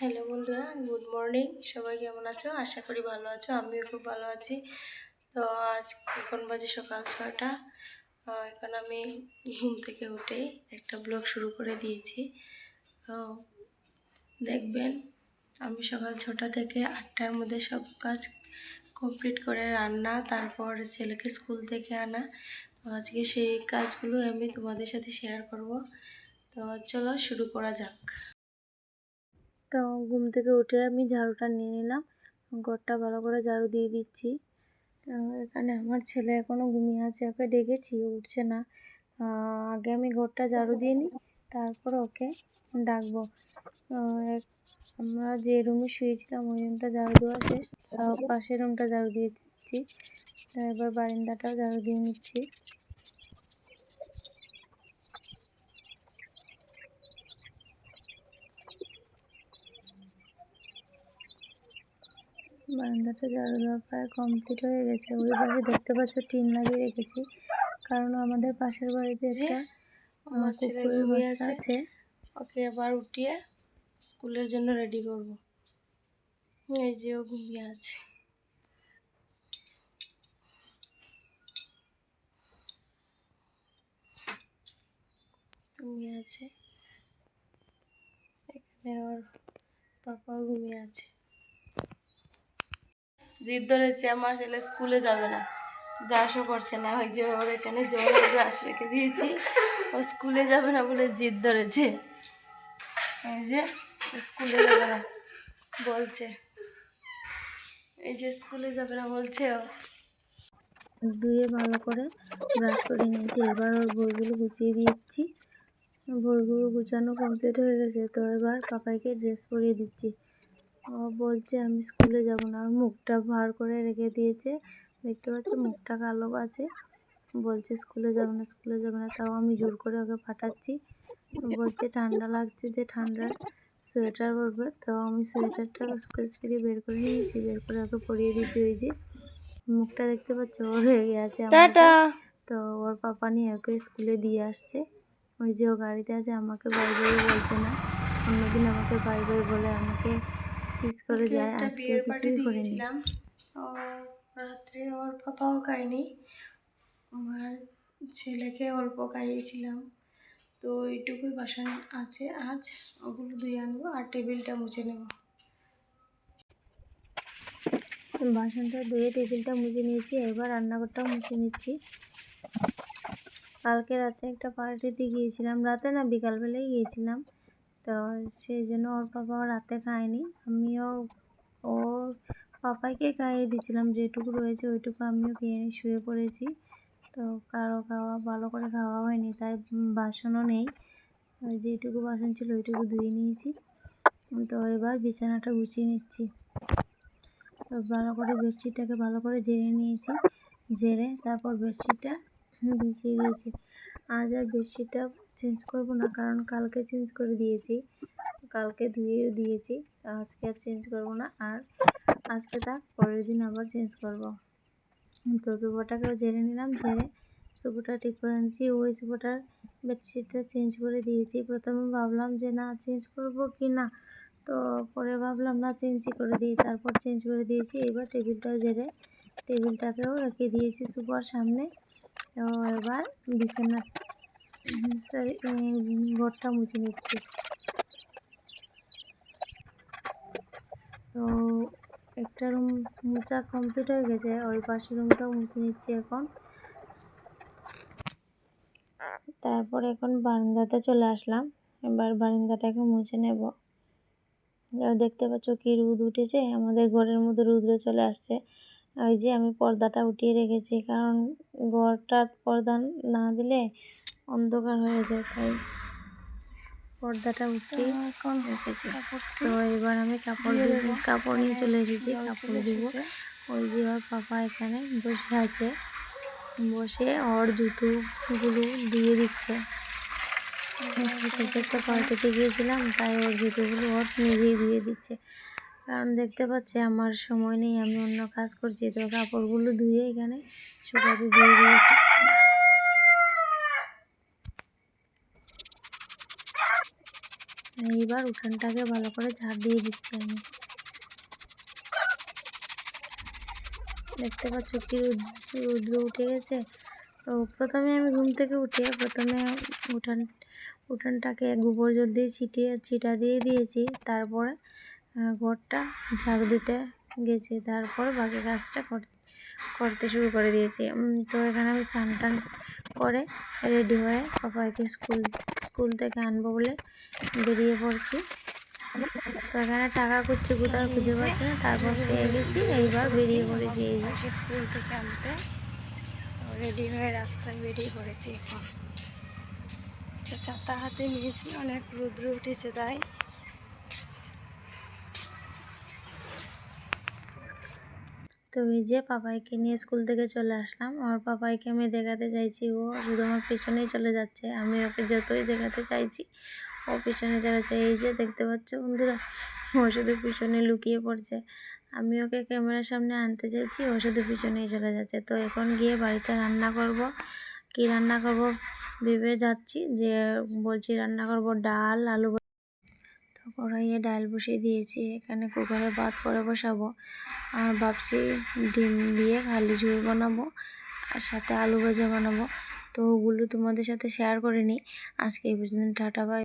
Hello বন্ধুরা, good morning. সবাই কেমন আছো? আশা করি ভালো আছো। আমিও খুব ভালো আছি। তো এখন বাজে সকাল 6টা। এখন আমি ঘুম থেকে উঠে একটা ব্লগ শুরু করে দিয়েছি। তো দেখবেন আমি সকাল 6টা থেকে 8টার মধ্যে সব কাজ কমপ্লিট করে রান্না, তারপর ছেলেকে স্কুল থেকে আনা। তো আজকে সেই কাজগুলো আমি তোমাদের সাথে শেয়ার করব। তো চলো শুরু করা যাক। তো ঘুম থেকে উঠে আমি ঝাড়ুটা নিয়ে নিলাম, ঘরটা ভালো করে ঝাড়ু দিয়ে দিচ্ছি। এখানে আমার ছেলে এখনও ঘুমিয়ে আছে, ওকে ডেকেছি, উঠছে না। আগে আমি ঘরটা ঝাড়ু দিয়ে নিই, তারপর ওকে ডাকবো। আমরা যে রুমে শুয়েছিলাম ওই রুমটা ঝাড়ু দেওয়া শেষ, পাশের রুমটা ঝাড়ু দিয়ে দিচ্ছি। এবার বারান্দাটাও ঝাড়ু দিয়ে নিচ্ছি। বারান্দাটা ঝাড়ু দেওয়া প্রায় কমপ্লিট হয়ে গেছে। ওই পাশে দেখতে পাচ্ছ টিন লাগিয়ে রেখেছি, কারণ আমাদের পাশের বাড়িতে একটা কুকুরের বাচ্চা আছে। ওকে আবার উঠিয়ে স্কুলের জন্য রেডি করব। এই যে ও ঘুমিয়ে আছে। ঘুমিয়ে আছে, এখানে ওর পাপাও ঘুমিয়ে আছে। জিদ ধরেছে আমার ছেলে স্কুলে যাবে না, ব্রাশও করছে না। ওই যে ওর এখানে জল ব্রাশ রেখে দিয়েছি, ও স্কুলে যাবে না বলে জিদ ধরেছে। এই যে স্কুলে যাবে না বলছে, এই যে স্কুলে যাবে না বলছে। ও ধুয়ে ভালো করে ব্রাশ করে নিয়েছি। এবার ওর বইগুলো গুছিয়ে দিচ্ছি। বইগুলো গুছানো কমপ্লিট হয়ে গেছে। তো এবার পাপাইকে ড্রেস পরিয়ে দিচ্ছি। ও বলছে আমি স্কুলে যাব না, মুখটা ভার করে রেখে দিয়েছে, দেখতে পাচ্ছ মুখটা কালো আছে। বলছে স্কুলে যাবে না, স্কুলে যাবে না। তাও আমি জোর করে ওকে পাঠাচ্ছি। বলছে ঠান্ডা লাগছে, যে ঠান্ডার সোয়েটার পরবে। তো আমি সোয়েটারটা স্কুল থেকে বের করে নিয়েছি, বের করে ওকে পরিয়ে দিয়েছি। ওই যে মুখটা দেখতে পাচ্ছ ওর হয়ে গেছে আমার। তো ওর পাপা নিয়ে ওকে স্কুলে দিয়ে আসছে। ওই যে ও গাড়িতে আছে, আমাকে বাই বাই বলছে না। অন্যদিন আমাকে বাই বাই বলে আমাকে কিস করে যায়, আজকে কিছুই করেনি। রাত্রে ওর পাপাও খায়নি, আমার ছেলেকে অল্প খাইয়েছিলাম। তো এইটুকুই বাসন আছে, আজ ওগুলো ধুয়ে আনবো আর টেবিলটা মুছে নেব। বাসনটা ধুয়ে টেবিলটা মুছে নিয়েছি, এবার রান্নাঘরটাও মুছে নিচ্ছি। কালকে রাতে একটা পার্টিতে গিয়েছিলাম, রাতে না বিকালবেলায় গিয়েছিলাম। তো সেই জন্য ওর পাপা রাতে খায়নি, আমিও ওর পাপাইকে খাইয়ে দিয়েছিলাম। যেটুকু রয়েছে ওইটুকু আমিও খেয়ে শুয়ে পড়েছি। তো কারো খাওয়া ভালো করে খাওয়া হয়নি, তাই বাসনও নেই। যেটুকু বাসন ছিল ওইটুকু ধুয়ে নিয়েছি। তো এবার বিছানাটা গুছিয়ে নিচ্ছি। তো ভালো করে বেডশিটটাকে ভালো করে ঝেড়ে নিয়েছি, ঝেড়ে তারপর বেডশিটটা বিছিয়ে দিয়েছি। আজ আর বেডশিটটা চেঞ্জ করব না, কারণ কালকে চেঞ্জ করে দিয়েছি, কালকে ধুয়ে দিয়েছি। আজকে আর চেঞ্জ করব না, আর আজকে তার পরের দিন আবার চেঞ্জ করব। তো সোফাটাকেও ঝেড়ে নিলাম, ঝেড়ে সোফাটা ঠিক করে নিচ্ছি। ওই সোফাটার বেডশিটটা চেঞ্জ করে দিয়েছি। প্রথমে ভাবলাম যে না চেঞ্জ করব কি না, তো পরে ভাবলাম না চেঞ্জই করে দিই, তারপর চেঞ্জ করে দিয়েছি। এবার টেবিলটাও ঝেড়ে টেবিলটাকেও রেখে দিয়েছি সোফার সামনে। তো এবার বিছানা ঘরটা মুছে নিচ্ছি। তো একটা রুম মোছা কমপ্লিট হয়ে গেছে, ওই পাশের রুমটাও মুছে নিচ্ছি এখন। তারপর এখন বারান্দাতে চলে আসলাম, এবার বারান্দাটাকে মুছে নেব। দেখতে পাচ্ছ কি রোদ উঠেছে, আমাদের ঘরের মধ্যে রোদ্র চলে আসছে। ওই যে আমি পর্দাটা উঠিয়ে রেখেছি, কারণ ঘরটার পর্দা না দিলে অন্ধকার হয়ে যায়, তাই পর্দাটা উঠিয়ে এখন রেখেছি। তো এবার আমি কাপড় নিয়ে চলে এসেছি, কাপড় দেবো। ওই যে ওর পাপা এখানে বসে আছে, বসে ওর জুতোগুলো দিয়ে দিচ্ছে। একটা পার্টিতে গিয়েছিলাম, তাই ওর জুতোগুলো ওর নিজেই দিয়ে দিচ্ছে, কারণ দেখতে পাচ্ছে আমার সময় নেই, আমি অন্য কাজ করছি। তো কাপড়গুলো ধুয়ে এখানে শুকাতে দিয়ে দিয়েছি। এইবার উঠানটাকে ভালো করে ঝাড় দিয়ে দিচ্ছি আমি। দেখতে পাচ্ছ কি রৌদ্র উঠে গেছে। তো প্রথমে আমি ঘুম থেকে উঠে প্রথমে উঠানটাকে গোবর জল দিয়ে ছিটা দিয়ে দিয়েছি, তারপরে ঘরটা ঝাড়ু দিতে গেছি, তারপর বাকি কাজটা করতে শুরু করে দিয়েছি। তো এখানে আমি স্নান টান করে রেডি হয়ে পাপাইকে স্কুল থেকে আনবো বলে বেরিয়ে পড়ছি। তো এখানে টাকা খুঁজছি, কোথাও খুঁজে পাচ্ছি না, তারপর পেয়ে গেছি, এইবার বেরিয়ে পড়েছি। এই যে স্কুল থেকে আনতে রেডি হয়ে রাস্তায় বেরিয়ে পড়েছি এখন। তো ছাতা হাতে নিয়েছি, অনেক রৌদ্র উঠেছে তাই। তো এই যে পাপাইকে নিয়ে স্কুল থেকে চলে আসলাম। আর পাপাইকে আমি দেখাতে চাইছি, ও শুধু আমার পিছনেই চলে যাচ্ছে। আমি ওকে যতই দেখাতে চাইছি ও পিছনে যাচ্ছে। এই যে দেখতে পাচ্ছ বন্ধুরা, ও শুধু পিছনে লুকিয়ে পড়ছে। আমি ওকে ক্যামেরার সামনে আনতে চাইছি, ও শুধু পিছনেই চলে যাচ্ছে। তো এখন গিয়ে বাড়িতে রান্না করব। কি রান্না করব ভেবে যাচ্ছি, যে বলছি রান্না করব ডাল আলু। তো কড়াইয়ে ডাল বসিয়ে দিয়েছি, এখানে কুকারে ভাত পরে বসাবো। আর ভাবছি ডিম দিয়ে খালি ঝোল বানাবো, আর সাথে আলু ভাজা বানাবো। তো ওগুলো তোমাদের সাথে শেয়ার করে নিই। আজকে এই পর্যন্ত, টাটা বাই।